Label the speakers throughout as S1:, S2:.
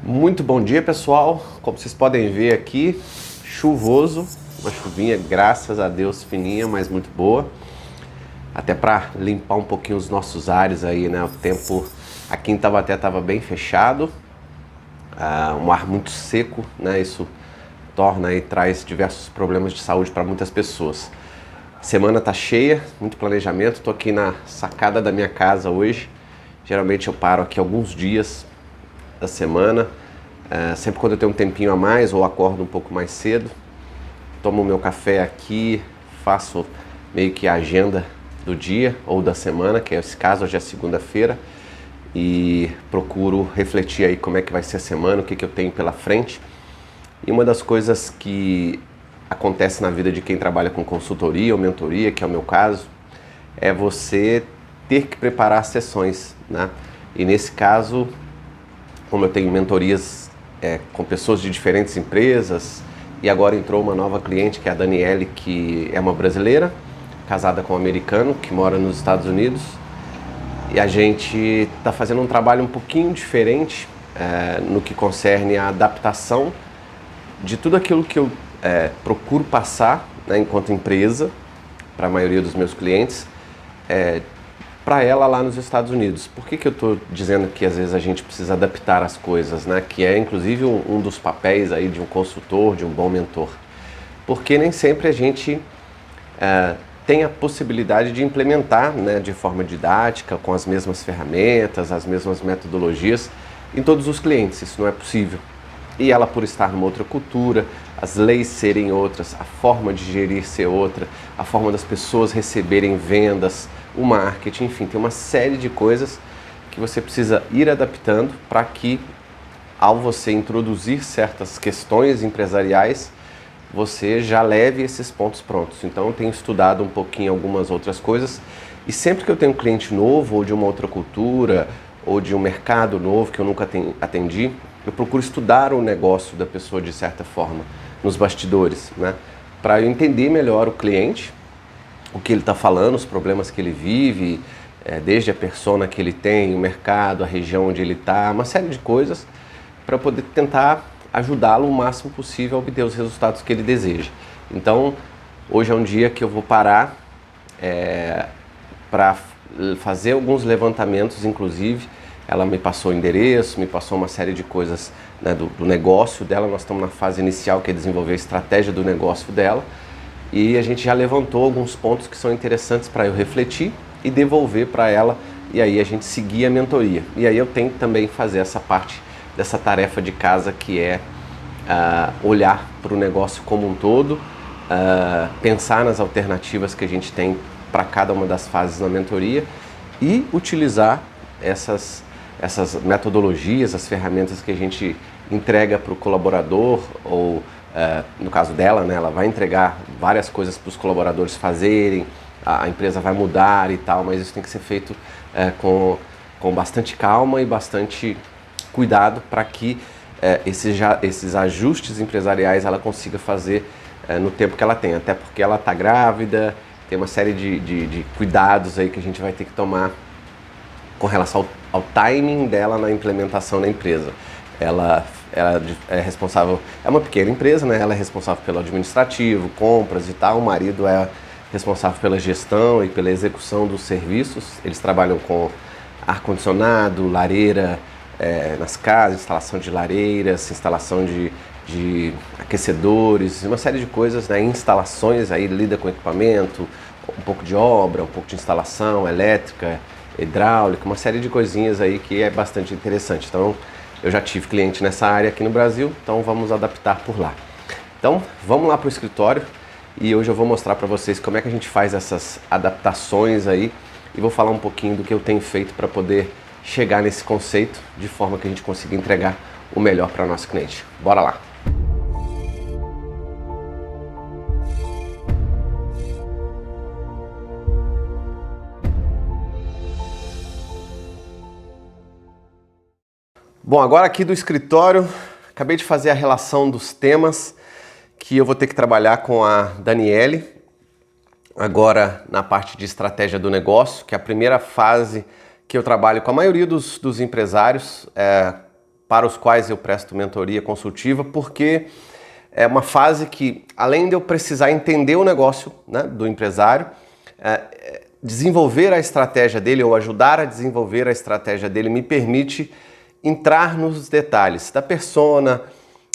S1: Muito bom dia, pessoal. Como vocês podem ver aqui, chuvoso, uma chuvinha, graças a Deus, fininha, mas muito boa. Até para limpar um pouquinho os nossos ares aí, né? O tempo aqui em Taubaté estava bem fechado, um ar muito seco, né? Isso torna e traz diversos problemas de saúde para muitas pessoas. Semana tá cheia, muito planejamento. Estou aqui na sacada da minha casa hoje. Geralmente eu paro aqui alguns dias da semana, sempre quando eu tenho um tempinho a mais ou acordo um pouco mais cedo, tomo o meu café aqui, faço meio que a agenda do dia ou da semana, que é esse caso, hoje é segunda-feira, e procuro refletir aí como é que vai ser a semana, o que eu tenho pela frente. E uma das coisas que acontece na vida de quem trabalha com consultoria ou mentoria, que é o meu caso, é você ter que preparar sessões, né? E nesse caso, como eu tenho mentorias com pessoas de diferentes empresas, e agora entrou uma nova cliente, que é a Daniele, que é uma brasileira, casada com um americano, que mora nos Estados Unidos, e a gente está fazendo um trabalho um pouquinho diferente no que concerne a adaptação de tudo aquilo que eu procuro passar, né, enquanto empresa, para a maioria dos meus clientes, para ela lá nos Estados Unidos. Por que eu estou dizendo que às vezes a gente precisa adaptar as coisas, né? Que é inclusive um dos papéis aí de um consultor, de um bom mentor. Porque nem sempre a gente tem a possibilidade de implementar, né, de forma didática, com as mesmas ferramentas, as mesmas metodologias em todos os clientes. Isso não é possível. E ela, por estar numa outra cultura, as leis serem outras, a forma de gerir ser outra, a forma das pessoas receberem vendas, o marketing, enfim, tem uma série de coisas que você precisa ir adaptando para que, ao você introduzir certas questões empresariais, você já leve esses pontos prontos. Então, eu tenho estudado um pouquinho algumas outras coisas, e sempre que eu tenho um cliente novo, ou de uma outra cultura, ou de um mercado novo que eu nunca atendi, eu procuro estudar o negócio da pessoa de certa forma, nos bastidores, né? Para eu entender melhor o cliente, o que ele está falando, os problemas que ele vive, desde a persona que ele tem, o mercado, a região onde ele está, uma série de coisas, para poder tentar ajudá-lo o máximo possível a obter os resultados que ele deseja. Então, hoje é um dia que eu vou parar para fazer alguns levantamentos, inclusive. Ela me passou o endereço, me passou uma série de coisas, né, do negócio dela. Nós estamos na fase inicial, que é desenvolver a estratégia do negócio dela. E a gente já levantou alguns pontos que são interessantes para eu refletir e devolver para ela, e aí a gente seguir a mentoria. E aí eu tenho que também fazer essa parte dessa tarefa de casa, que é olhar para o negócio como um todo, pensar nas alternativas que a gente tem para cada uma das fases na mentoria e utilizar essas metodologias, as ferramentas que a gente entrega para o colaborador, ou no caso dela, né, ela vai entregar várias coisas para os colaboradores fazerem, a empresa vai mudar e tal, mas isso tem que ser feito com bastante calma e bastante cuidado para que esses ajustes empresariais ela consiga fazer no tempo que ela tem, até porque ela está grávida, tem uma série de cuidados aí que a gente vai ter que tomar com relação ao timing dela na implementação da empresa. Ela é responsável, é uma pequena empresa, né? Ela é responsável pelo administrativo, compras e tal, o marido é responsável pela gestão e pela execução dos serviços. Eles trabalham com ar-condicionado, lareira nas casas, instalação de lareiras, instalação de aquecedores, uma série de coisas, né? Instalações, aí lida com equipamento, um pouco de obra, um pouco de instalação elétrica, hidráulica, uma série de coisinhas aí que é bastante interessante. Então, eu já tive cliente nessa área aqui no Brasil, então vamos adaptar por lá. Então, vamos lá para o escritório e hoje eu vou mostrar para vocês como é que a gente faz essas adaptações aí e vou falar um pouquinho do que eu tenho feito para poder chegar nesse conceito de forma que a gente consiga entregar o melhor para o nosso cliente. Bora lá! Bom, agora aqui do escritório, acabei de fazer a relação dos temas que eu vou ter que trabalhar com a Daniele, agora na parte de estratégia do negócio, que é a primeira fase que eu trabalho com a maioria dos empresários, para os quais eu presto mentoria consultiva, porque é uma fase que, além de eu precisar entender o negócio, né, do empresário, desenvolver a estratégia dele ou ajudar a desenvolver a estratégia dele me permite entrar nos detalhes da persona,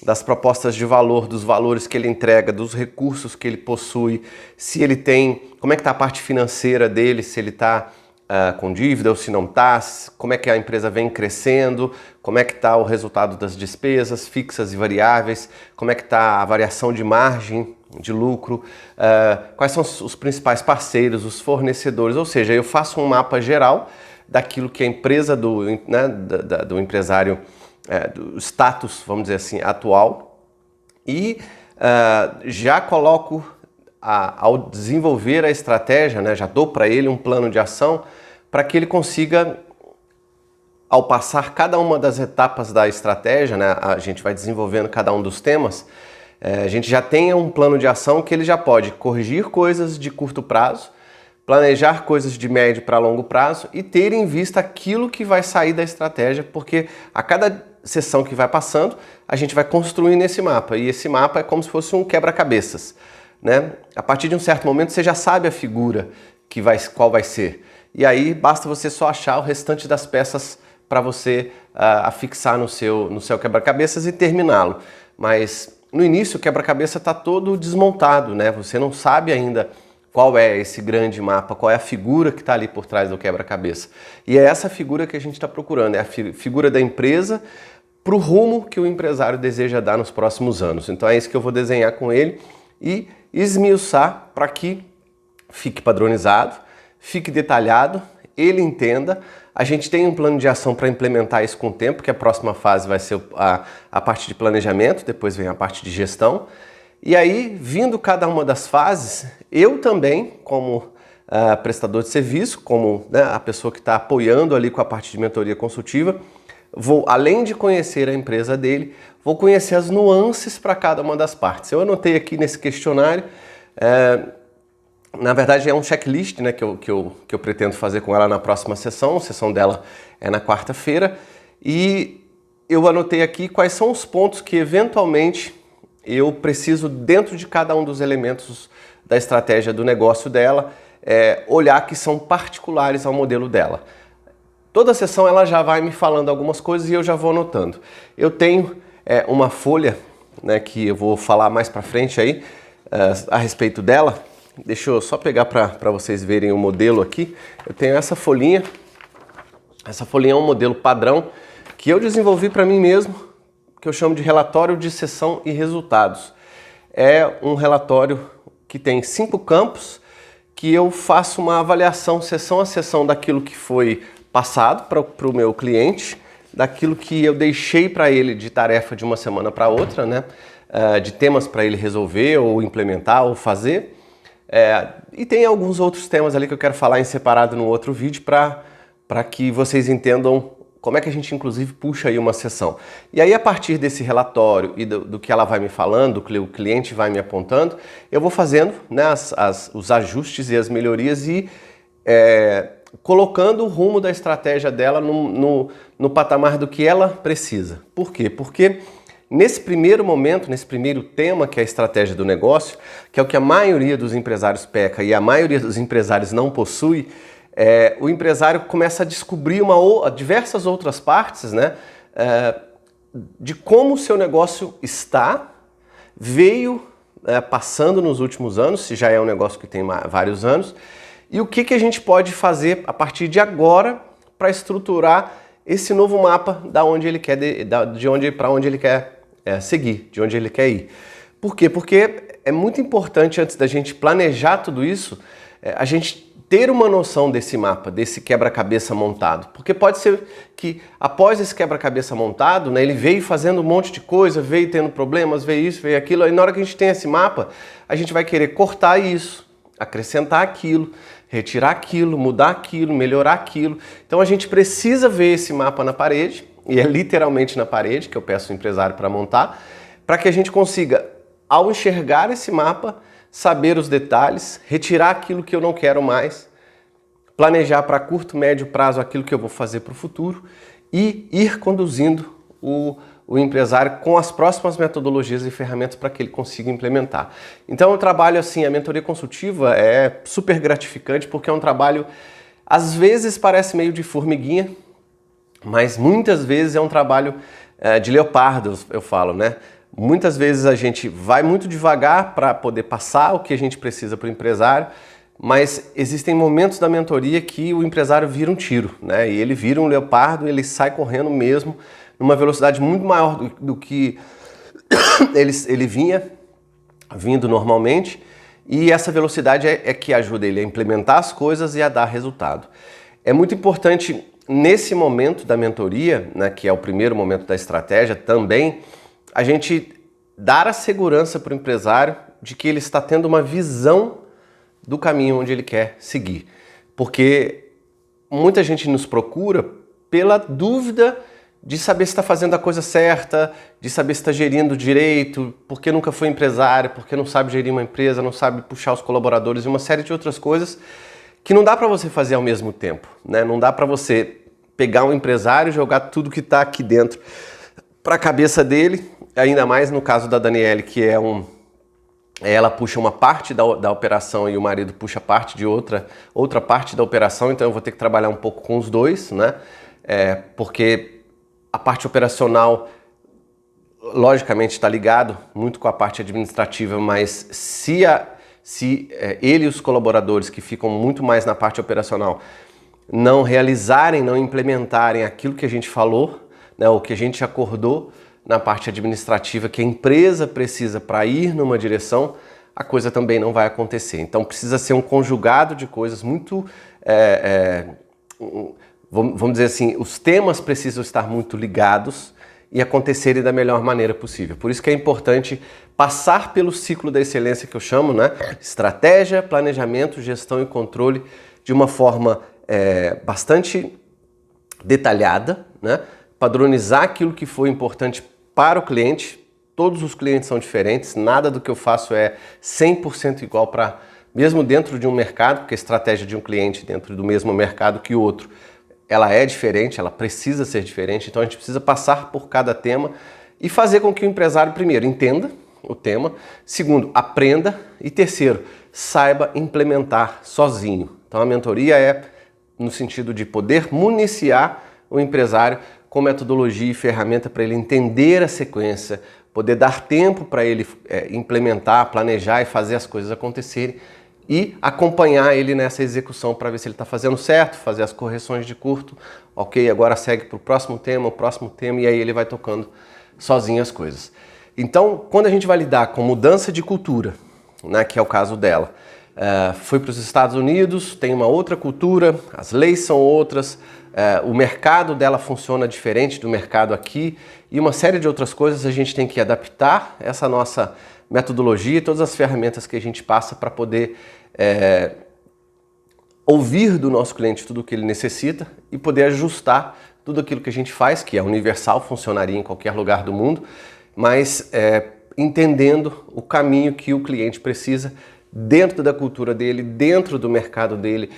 S1: das propostas de valor, dos valores que ele entrega, dos recursos que ele possui, se ele tem, como é que está a parte financeira dele, se ele está com dívida ou se não está, como é que a empresa vem crescendo, como é que está o resultado das despesas fixas e variáveis, como é que está a variação de margem de lucro, quais são os principais parceiros, os fornecedores, ou seja, eu faço um mapa geral daquilo que a empresa do empresário, do status, vamos dizer assim, atual, e já coloco, ao desenvolver a estratégia, né, já dou para ele um plano de ação para que ele consiga, ao passar cada uma das etapas da estratégia, né, a gente vai desenvolvendo cada um dos temas, a gente já tenha um plano de ação que ele já pode corrigir coisas de curto prazo, planejar coisas de médio para longo prazo e ter em vista aquilo que vai sair da estratégia, porque a cada sessão que vai passando, a gente vai construindo esse mapa, e esse mapa é como se fosse um quebra-cabeças, né? A partir de um certo momento você já sabe a figura qual vai ser, e aí basta você só achar o restante das peças para você afixar no seu quebra-cabeças e terminá-lo. Mas no início o quebra-cabeça está todo desmontado, né? Você não sabe ainda qual é esse grande mapa, qual é a figura que está ali por trás do quebra-cabeça. E é essa figura que a gente está procurando, é a figura da empresa para o rumo que o empresário deseja dar nos próximos anos. Então é isso que eu vou desenhar com ele e esmiuçar para que fique padronizado, fique detalhado, ele entenda. A gente tem um plano de ação para implementar isso com o tempo, que a próxima fase vai ser a parte de planejamento, depois vem a parte de gestão. E aí, vindo cada uma das fases, eu também, como prestador de serviço, como, né, a pessoa que está apoiando ali com a parte de mentoria consultiva, vou, além de conhecer a empresa dele, vou conhecer as nuances para cada uma das partes. Eu anotei aqui nesse questionário, na verdade é um checklist, né, que eu pretendo fazer com ela na próxima sessão. A sessão dela é na quarta-feira, e eu anotei aqui quais são os pontos que eventualmente eu preciso, dentro de cada um dos elementos da estratégia do negócio dela, olhar que são particulares ao modelo dela. Toda sessão ela já vai me falando algumas coisas e eu já vou anotando. Eu tenho uma folha, né, que eu vou falar mais para frente aí a respeito dela. Deixa eu só pegar para vocês verem o modelo aqui. Eu tenho essa folhinha. Essa folhinha é um modelo padrão que eu desenvolvi para mim mesmo, que eu chamo de relatório de sessão e resultados. É um relatório que tem 5 campos, que eu faço uma avaliação sessão a sessão daquilo que foi passado para o meu cliente, daquilo que eu deixei para ele de tarefa de uma semana para outra, né? De temas para ele resolver ou implementar ou fazer. E tem alguns outros temas ali que eu quero falar em separado no outro vídeo para que vocês entendam como é que a gente, inclusive, puxa aí uma sessão. E aí, a partir desse relatório e do que ela vai me falando, do que o cliente vai me apontando, eu vou fazendo, né, os ajustes e as melhorias e colocando o rumo da estratégia dela no patamar do que ela precisa. Por quê? Porque nesse primeiro momento, nesse primeiro tema, que é a estratégia do negócio, que é o que a maioria dos empresários peca e a maioria dos empresários não possui, o empresário começa a descobrir diversas outras partes, né, de como o seu negócio veio passando nos últimos anos, se já é um negócio que tem vários anos, e o que a gente pode fazer a partir de agora para estruturar esse novo mapa para onde ele quer seguir, de onde ele quer ir. Por quê? Porque é muito importante, antes da gente planejar tudo isso, a gente ter uma noção desse mapa, desse quebra-cabeça montado. Porque pode ser que após esse quebra-cabeça montado, né, ele veio fazendo um monte de coisa, veio tendo problemas, veio isso, veio aquilo, aí na hora que a gente tem esse mapa, a gente vai querer cortar isso, acrescentar aquilo, retirar aquilo, mudar aquilo, melhorar aquilo. Então a gente precisa ver esse mapa na parede, e é literalmente na parede que eu peço ao empresário para montar, para que a gente consiga, ao enxergar esse mapa, saber os detalhes, retirar aquilo que eu não quero mais, planejar para curto, médio prazo aquilo que eu vou fazer para o futuro e ir conduzindo o empresário com as próximas metodologias e ferramentas para que ele consiga implementar. Então eu trabalho assim, a mentoria consultiva é super gratificante porque é um trabalho, às vezes parece meio de formiguinha, mas muitas vezes é um trabalho de leopardo, eu falo, né? Muitas vezes a gente vai muito devagar para poder passar o que a gente precisa para o empresário, mas existem momentos da mentoria que o empresário vira um tiro, né? E ele vira um leopardo, ele sai correndo mesmo, numa velocidade muito maior do que ele vinha vindo normalmente, e essa velocidade é que ajuda ele a implementar as coisas e a dar resultado. É muito importante nesse momento da mentoria, né, que é o primeiro momento da estratégia, também a gente dar a segurança para o empresário de que ele está tendo uma visão do caminho onde ele quer seguir. Porque muita gente nos procura pela dúvida de saber se está fazendo a coisa certa, de saber se está gerindo direito, porque nunca foi empresário, porque não sabe gerir uma empresa, não sabe puxar os colaboradores e uma série de outras coisas que não dá para você fazer ao mesmo tempo, né? Não dá para você pegar um empresário e jogar tudo que está aqui dentro para a cabeça dele, ainda mais no caso da Daniele, que ela puxa uma parte da operação e o marido puxa parte de outra parte da operação, então eu vou ter que trabalhar um pouco com os dois, né? Porque a parte operacional, logicamente, está ligado muito com a parte administrativa, mas se ele e os colaboradores que ficam muito mais na parte operacional não realizarem, não implementarem aquilo que a gente falou, né, o que a gente acordou na parte administrativa que a empresa precisa para ir numa direção, a coisa também não vai acontecer. Então precisa ser um conjugado de coisas muito... vamos dizer assim, os temas precisam estar muito ligados e acontecerem da melhor maneira possível. Por isso que é importante passar pelo ciclo da excelência que eu chamo, né? Estratégia, planejamento, gestão e controle de uma forma bastante detalhada, né? Padronizar aquilo que foi importante para o cliente. Todos os clientes são diferentes, nada do que eu faço é 100% igual para, mesmo dentro de um mercado, porque a estratégia de um cliente dentro do mesmo mercado que o outro, ela é diferente, ela precisa ser diferente, então a gente precisa passar por cada tema e fazer com que o empresário, primeiro, entenda o tema, segundo, aprenda e terceiro, saiba implementar sozinho. Então a mentoria é no sentido de poder municiar o empresário com metodologia e ferramenta para ele entender a sequência, poder dar tempo para ele implementar, planejar e fazer as coisas acontecerem e acompanhar ele nessa execução para ver se ele está fazendo certo, fazer as correções de curto, ok, agora segue para o próximo tema, e aí ele vai tocando sozinho as coisas. Então, quando a gente vai lidar com mudança de cultura, né, que é o caso dela, foi para os Estados Unidos, tem uma outra cultura, as leis são outras, o mercado dela funciona diferente do mercado aqui e uma série de outras coisas a gente tem que adaptar essa nossa metodologia e todas as ferramentas que a gente passa para poder ouvir do nosso cliente tudo o que ele necessita e poder ajustar tudo aquilo que a gente faz, que é universal, funcionaria em qualquer lugar do mundo, mas entendendo o caminho que o cliente precisa dentro da cultura dele, dentro do mercado dele,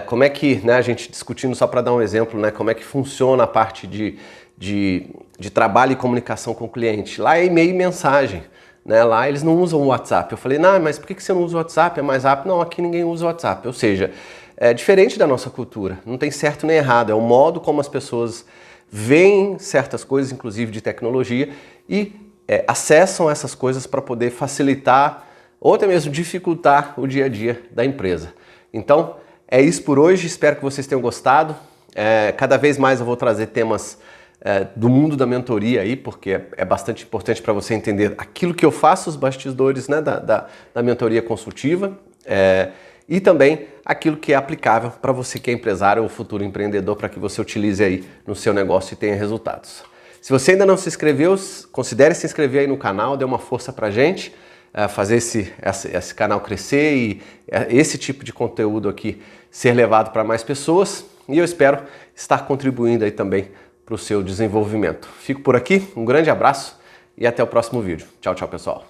S1: como é que, né, a gente discutindo só para dar um exemplo, né, como é que funciona a parte de trabalho e comunicação com o cliente. Lá é e-mail e mensagem, né, lá eles não usam o WhatsApp. Eu falei, não, mas por que você não usa o WhatsApp? É mais rápido? Não, aqui ninguém usa o WhatsApp. Ou seja, é diferente da nossa cultura, não tem certo nem errado, é o modo como as pessoas veem certas coisas, inclusive de tecnologia, e acessam essas coisas para poder facilitar ou até mesmo dificultar o dia a dia da empresa. Então, é isso por hoje, espero que vocês tenham gostado. Cada vez mais eu vou trazer temas do mundo da mentoria aí, porque é bastante importante para você entender aquilo que eu faço, os bastidores, né, da mentoria consultiva, e também aquilo que é aplicável para você que é empresário ou futuro empreendedor, para que você utilize aí no seu negócio e tenha resultados. Se você ainda não se inscreveu, considere se inscrever aí no canal, dê uma força pra gente, fazer esse canal crescer e esse tipo de conteúdo aqui ser levado para mais pessoas, e eu espero estar contribuindo aí também para o seu desenvolvimento. Fico por aqui, um grande abraço e até o próximo vídeo. Tchau, tchau, pessoal.